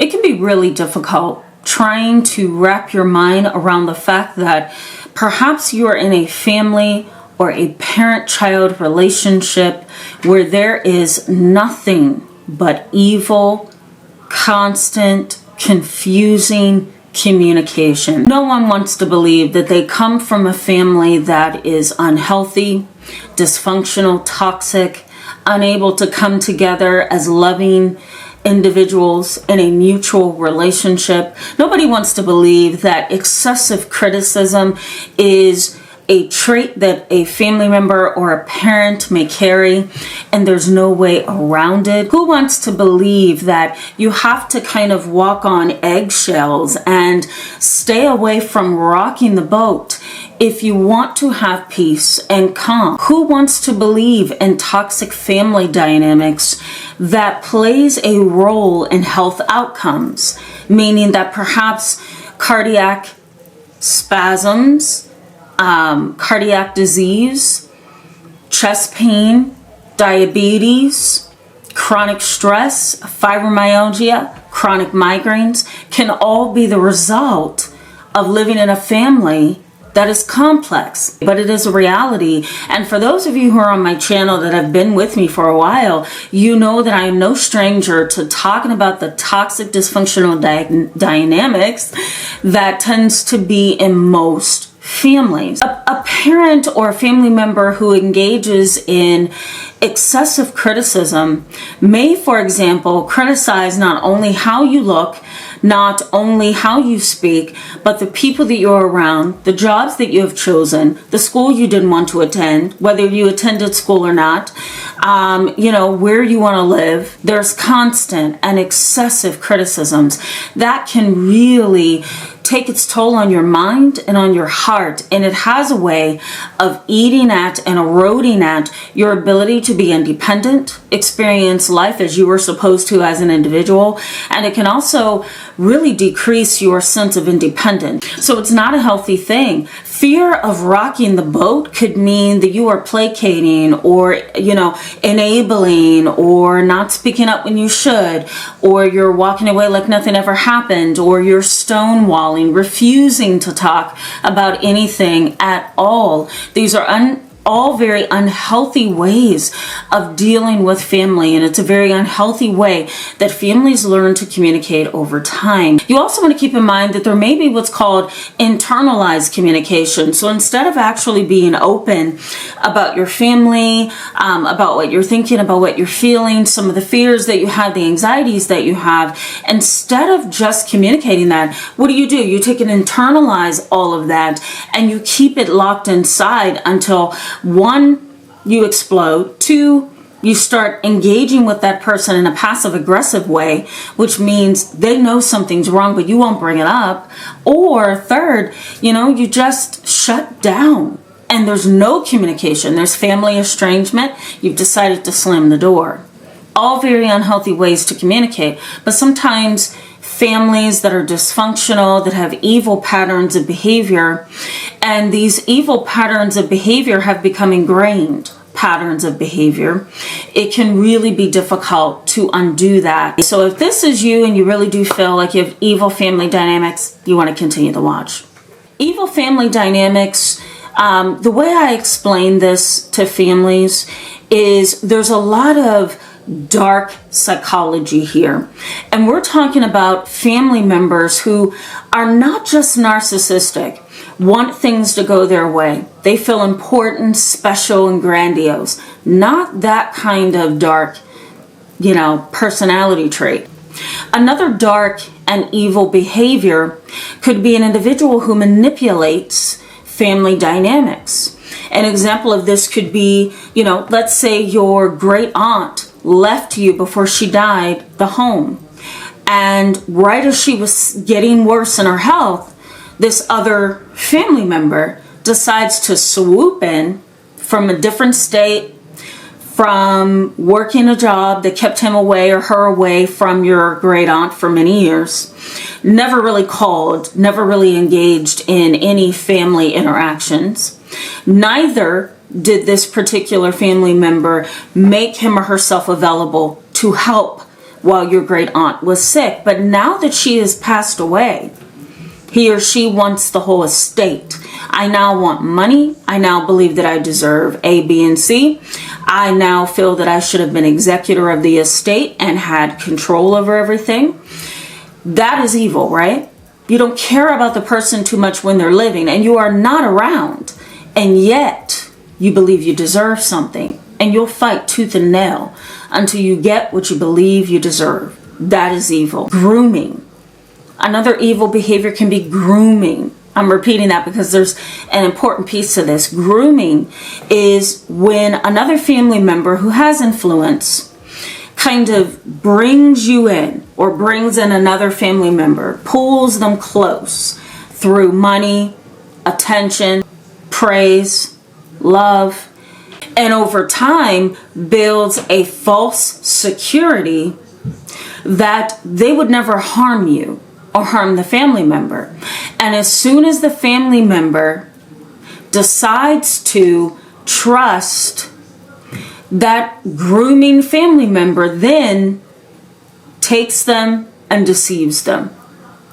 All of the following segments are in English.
It can be really difficult trying to wrap your mind around the fact that perhaps you are in a family or a parent-child relationship where there is nothing but evil, constant, confusing communication. No one wants to believe that they come from a family that is unhealthy, dysfunctional, toxic, unable to come together as loving individuals in a mutual relationship. Nobody wants to believe that excessive criticism is a trait that a family member or a parent may carry, and there's no way around it. Who wants to believe that you have to kind of walk on eggshells and stay away from rocking the boat if you want to have peace and calm? Who wants to believe in toxic family dynamics that plays a role in health outcomes, meaning that perhaps cardiac spasms, cardiac disease, chest pain, diabetes, chronic stress, fibromyalgia, chronic migraines can all be the result of living in a family that is complex, but it is a reality. And for those of you who are on my channel that have been with me for a while, you know that I am no stranger to talking about the toxic dysfunctional dynamics that tends to be in most families. A parent or a family member who engages in excessive criticism may, for example, criticize not only how you look, not only how you speak, but the people that you're around, the jobs that you have chosen, the school you didn't want to attend, whether you attended school or not, where you want to live. There's constant and excessive criticisms that can really take its toll on your mind and on your heart, and it has a way of eating at and eroding at your ability to be independent, experience life as you were supposed to as an individual, and it can also really decrease your sense of independence. So it's not a healthy thing. Fear of rocking the boat could mean that you are placating or, enabling or not speaking up when you should, or you're walking away like nothing ever happened, or you're stonewalling, refusing to talk about anything at all. These are all very unhealthy ways of dealing with family, and it's a very unhealthy way that families learn to communicate over time. You also want to keep in mind that there may be what's called internalized communication. So instead of actually being open about your family, about what you're thinking, about what you're feeling, some of the fears that you have, the anxieties that you have, instead of just communicating that, what do? You take and internalize all of that, and you keep it locked inside until 1, you explode. 2, you start engaging with that person in a passive aggressive way, which means they know something's wrong, but you won't bring it up. Or 3rd, you just shut down and there's no communication. There's family estrangement. You've decided to slam the door. All very unhealthy ways to communicate, but sometimes families that are dysfunctional, that have evil patterns of behavior, and these evil patterns of behavior have become ingrained patterns of behavior, it can really be difficult to undo that. So if this is you and you really do feel like you have evil family dynamics, you want to continue to watch. Evil family dynamics, the way I explain this to families is there's a lot of dark psychology here. And we're talking about family members who are not just narcissistic, want things to go their way. They feel important, special, and grandiose. Not that kind of dark, personality trait. Another dark and evil behavior could be an individual who manipulates family dynamics. An example of this could be, let's say your great aunt left you before she died the home. And right as she was getting worse in her health, this other family member decides to swoop in from a different state, from working a job that kept him away or her away from your great aunt for many years, never really called, never really engaged in any family interactions. Neither did this particular family member make him or herself available to help while your great aunt was sick. But now that she has passed away, he or she wants the whole estate. I now want money. I now believe that I deserve A, B, and C. I now feel that I should have been executor of the estate and had control over everything. That is evil, right? You don't care about the person too much when they're living and you are not around. And yet you believe you deserve something. And you'll fight tooth and nail until you get what you believe you deserve. That is evil. Grooming. Another evil behavior can be grooming. I'm repeating that because there's an important piece to this. Grooming is when another family member who has influence kind of brings you in or brings in another family member, pulls them close through money, attention, praise, love, and over time builds a false security that they would never harm you or harm the family member. And as soon as the family member decides to trust that grooming family member, then takes them and deceives them.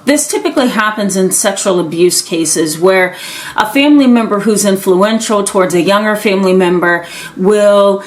This typically happens in sexual abuse cases where a family member who's influential towards a younger family member will,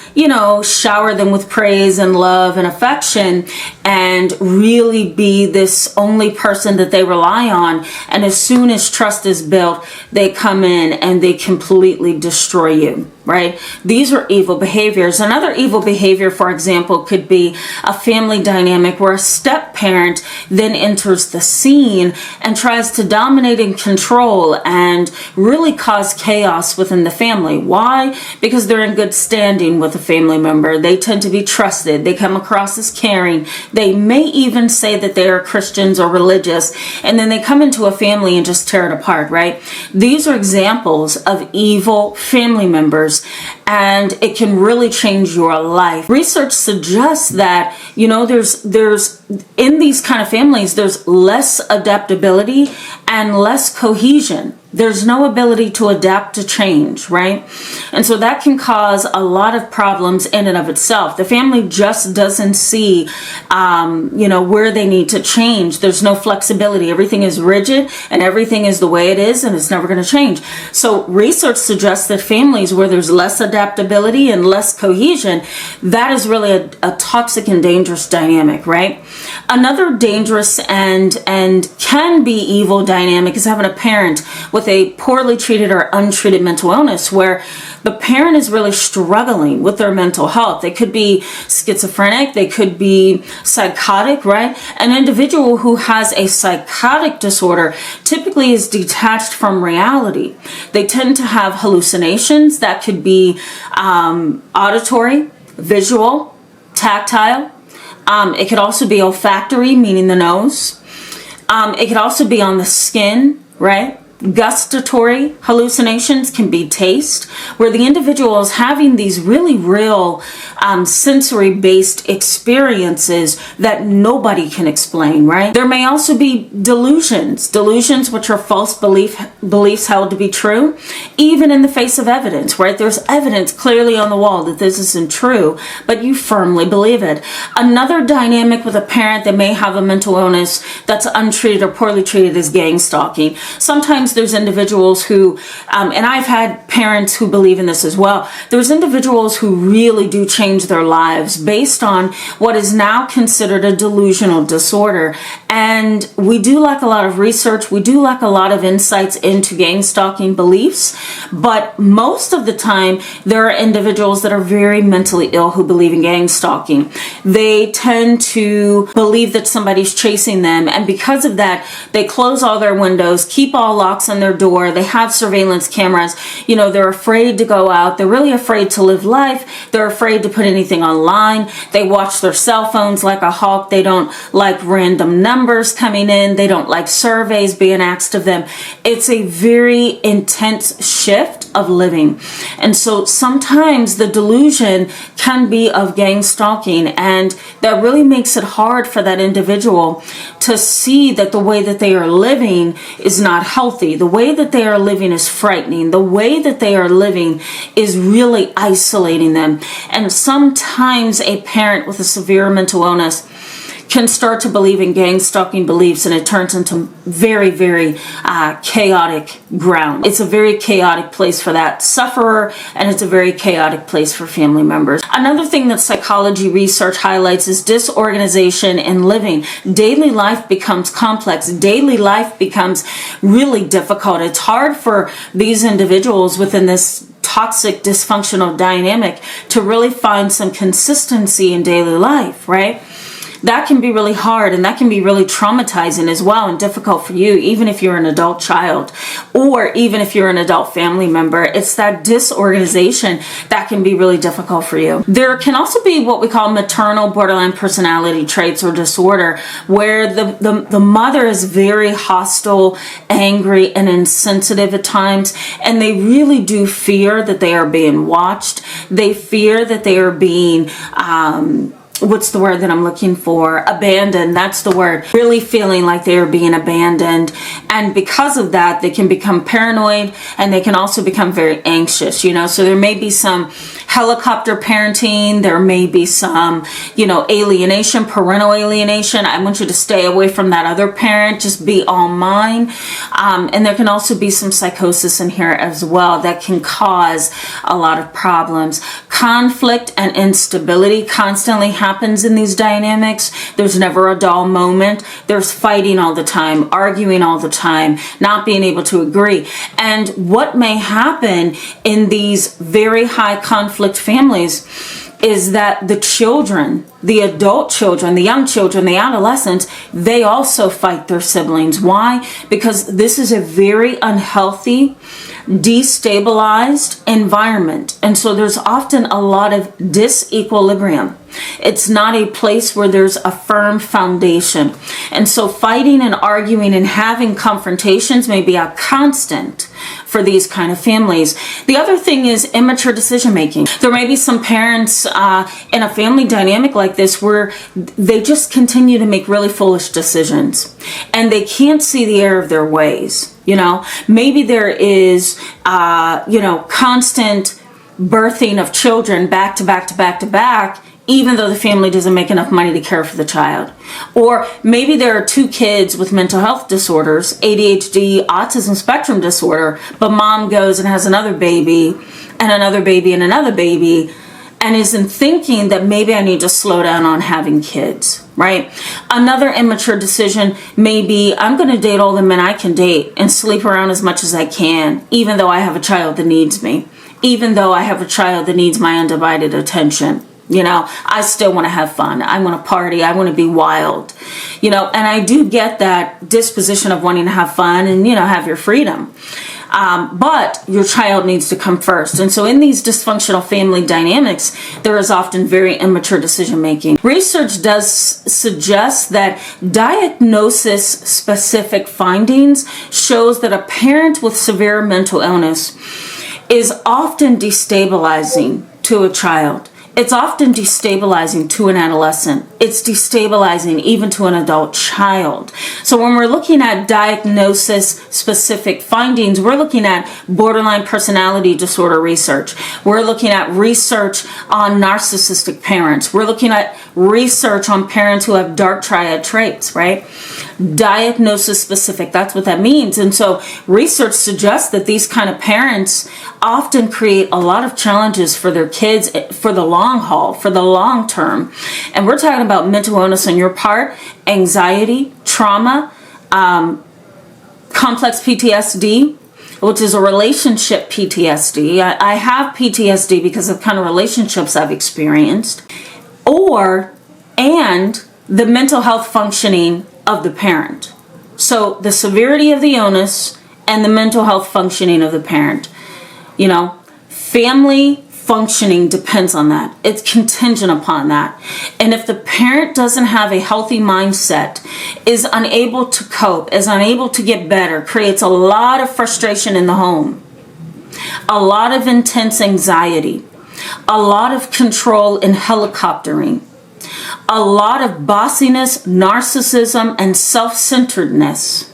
shower them with praise and love and affection and really be this only person that they rely on. And as soon as trust is built, they come in and they completely destroy you. Right? These are evil behaviors. Another evil behavior, for example, could be a family dynamic where a step parent then enters the scene and tries to dominate and control and really cause chaos within the family. Why? Because they're in good standing with a family member. They tend to be trusted. They come across as caring. They may even say that they are Christians or religious, and then they come into a family and just tear it apart, right? These are examples of evil family members, and it can really change your life. Research suggests that, there's in these kind of families, there's less adaptability and less cohesion. There's no ability to adapt to change, right? And so that can cause a lot of problems in and of itself. The family just doesn't see, where they need to change. There's no flexibility. Everything is rigid and everything is the way it is and it's never going to change. So research suggests that families where there's less adaptability and less cohesion, that is really a toxic and dangerous dynamic, right? Another dangerous and can be evil dynamic is having a parent with a poorly treated or untreated mental illness where the parent is really struggling with their mental health. They could be schizophrenic, they could be psychotic, right? An individual who has a psychotic disorder typically is detached from reality. They tend to have hallucinations that could be auditory, visual, tactile. It could also be olfactory, meaning the nose. It could also be on the skin, right? Gustatory hallucinations can be taste, where the individual is having these really real sensory-based experiences that nobody can explain, right? There may also be delusions which are false beliefs held to be true, even in the face of evidence, right? There's evidence clearly on the wall that this isn't true, but you firmly believe it. Another dynamic with a parent that may have a mental illness that's untreated or poorly treated is gang stalking. Sometimes there's individuals who, and I've had parents who believe in this as well, there's individuals who really do change their lives based on what is now considered a delusional disorder. And we do lack a lot of research, we do lack a lot of insights into gang stalking beliefs, but most of the time there are individuals that are very mentally ill who believe in gang stalking. They tend to believe that somebody's chasing them, and because of that, they close all their windows, keep all locks on their door, they have surveillance cameras, they're afraid to go out, they're really afraid to live life, they're afraid to put anything online, they watch their cell phones like a hawk, they don't like random numbers coming in, they don't like surveys being asked of them. It's a very intense shift of living. And so sometimes the delusion can be of gang stalking, and that really makes it hard for that individual to see that the way that they are living is not healthy. The way that they are living is frightening. The way that they are living is really isolating them. And sometimes a parent with a severe mental illness can start to believe in gang stalking beliefs, and it turns into very, very chaotic ground. It's a very chaotic place for that sufferer, and it's a very chaotic place for family members. Another thing that psychology research highlights is disorganization in living. Daily life becomes complex. Daily life becomes really difficult. It's hard for these individuals within this toxic, dysfunctional dynamic to really find some consistency in daily life, right? That can be really hard, and that can be really traumatizing as well, and difficult for you, even if you're an adult child or even if you're an adult family member. It's that disorganization that can be really difficult for you. There can also be what we call maternal borderline personality traits or disorder, where the mother is very hostile, angry, and insensitive at times, and they really do fear that they are being watched. They fear that they are being what's the word that I'm looking for? Abandoned. That's the word. Really feeling like they are being abandoned. And because of that, they can become paranoid, and they can also become very anxious, So there may be some helicopter parenting. There may be some, alienation, parental alienation. I want you to stay away from that other parent. Just be all mine. And there can also be some psychosis in here as well that can cause a lot of problems. Conflict and instability constantly happens in these dynamics. There's never a dull moment. There's fighting all the time, arguing all the time, not being able to agree. And what may happen in these very high conflict families is that the children, the adult children, the young children, the adolescents, they also fight their siblings. Why? Because this is a very unhealthy, destabilized environment. And so there's often a lot of disequilibrium. It's not a place where there's a firm foundation. And so fighting and arguing and having confrontations may be a constant for these kind of families. The other thing is immature decision making. There may be some parents in a family dynamic like this where they just continue to make really foolish decisions, and they can't see the error of their ways. Maybe there is, constant birthing of children back to back to back to back, even though the family doesn't make enough money to care for the child. Or maybe there are two kids with mental health disorders, ADHD, autism spectrum disorder, but mom goes and has another baby and another baby and another baby, and isn't thinking that maybe I need to slow down on having kids, right? Another immature decision may be, I'm going to date all the men I can date and sleep around as much as I can, even though I have a child that needs me, even though I have a child that needs my undivided attention. I still want to have fun. I want to party. I want to be wild, and I do get that disposition of wanting to have fun and, have your freedom. But your child needs to come first. And so in these dysfunctional family dynamics, there is often very immature decision making. Research does suggest that diagnosis specific findings shows that a parent with severe mental illness is often destabilizing to a child. It's often destabilizing to an adolescent. It's destabilizing even to an adult child. So when we're looking at diagnosis-specific findings, we're looking at borderline personality disorder research. We're looking at research on narcissistic parents. We're looking at research on parents who have dark triad traits, right? Diagnosis-specific, that's what that means. And so research suggests that these kind of parents often create a lot of challenges for their kids for the long haul, for the long term. And we're talking about mental illness on your part, anxiety, trauma, complex PTSD, which is a relationship PTSD. I have PTSD because of kind of relationships I've experienced, and the mental health functioning of the parent. So the severity of the illness and the mental health functioning of the parent. Family functioning depends on that. It's contingent upon that. And if the parent doesn't have a healthy mindset, is unable to cope, is unable to get better, creates a lot of frustration in the home, a lot of intense anxiety, a lot of control and helicoptering, a lot of bossiness, narcissism, and self-centeredness,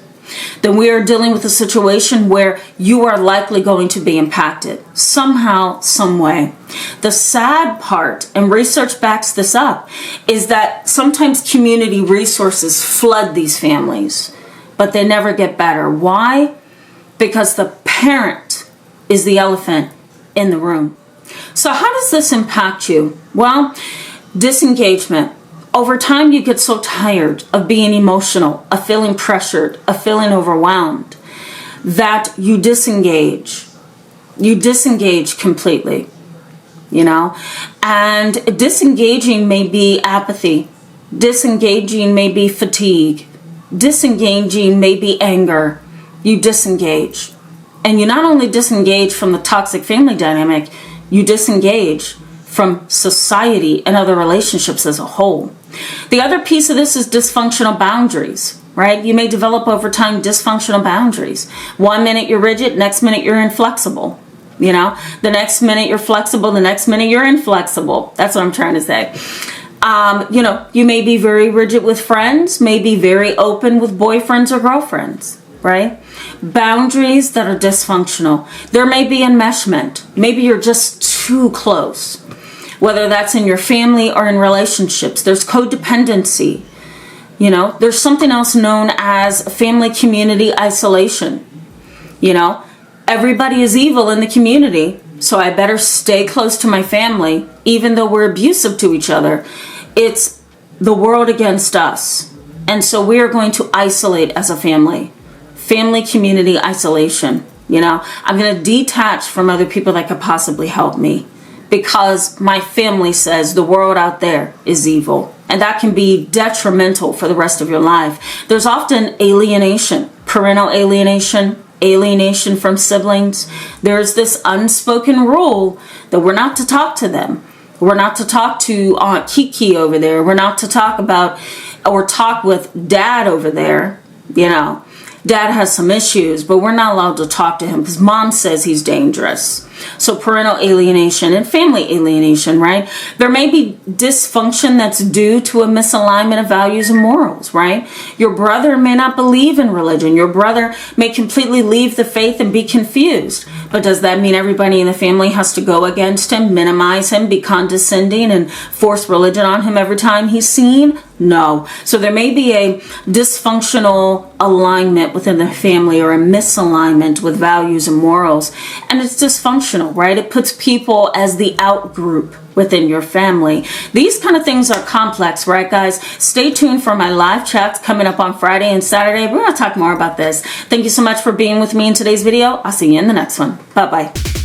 then we are dealing with a situation where you are likely going to be impacted somehow, some way. The sad part, and research backs this up, is that sometimes community resources flood these families, but they never get better. Why? Because the parent is the elephant in the room. So how does this impact you? Well, disengagement. Over time, you get so tired of being emotional, of feeling pressured, of feeling overwhelmed, that you disengage. You disengage completely, you know? And disengaging may be apathy. Disengaging may be fatigue. Disengaging may be anger. You disengage. And you not only disengage from the toxic family dynamic, you disengage from society and other relationships as a whole. The other piece of this is dysfunctional boundaries, right? You may develop over time dysfunctional boundaries. 1 minute you're rigid, next minute you're inflexible. You know, the next minute you're flexible, the next minute you're inflexible. That's what I'm trying to say. You know, you may be very rigid with friends, may be very open with boyfriends or girlfriends, right? Boundaries that are dysfunctional. There may be enmeshment. Maybe you're just too close. Whether that's in your family or in relationships, there's codependency. You know, there's something else known as family community isolation. You know, everybody is evil in the community, so I better stay close to my family, even though we're abusive to each other. It's the world against us. And so we are going to isolate as a family. Family community isolation. You know, I'm going to detach from other people that could possibly help me, because my family says the world out there is evil. And that can be detrimental for the rest of your life. There's often alienation, parental alienation, alienation from siblings. There's this unspoken rule that we're not to talk to them. We're not to talk to Aunt Kiki over there. We're not to talk about or talk with Dad over there. You know, Dad has some issues, but we're not allowed to talk to him because Mom says he's dangerous. So parental alienation and family alienation, right? There may be dysfunction that's due to a misalignment of values and morals, right? Your brother may not believe in religion. Your brother may completely leave the faith and be confused. But does that mean everybody in the family has to go against him, minimize him, be condescending, and force religion on him every time he's seen? No. So there may be a dysfunctional alignment within the family or a misalignment with values and morals. And it's dysfunctional, right? It puts people as the out group within your family. These kind of things are complex, right, guys? Stay tuned for my live chats coming up on Friday and Saturday. We're going to talk more about this. Thank you so much for being with me in today's video. I'll see you in the next one. Bye-bye.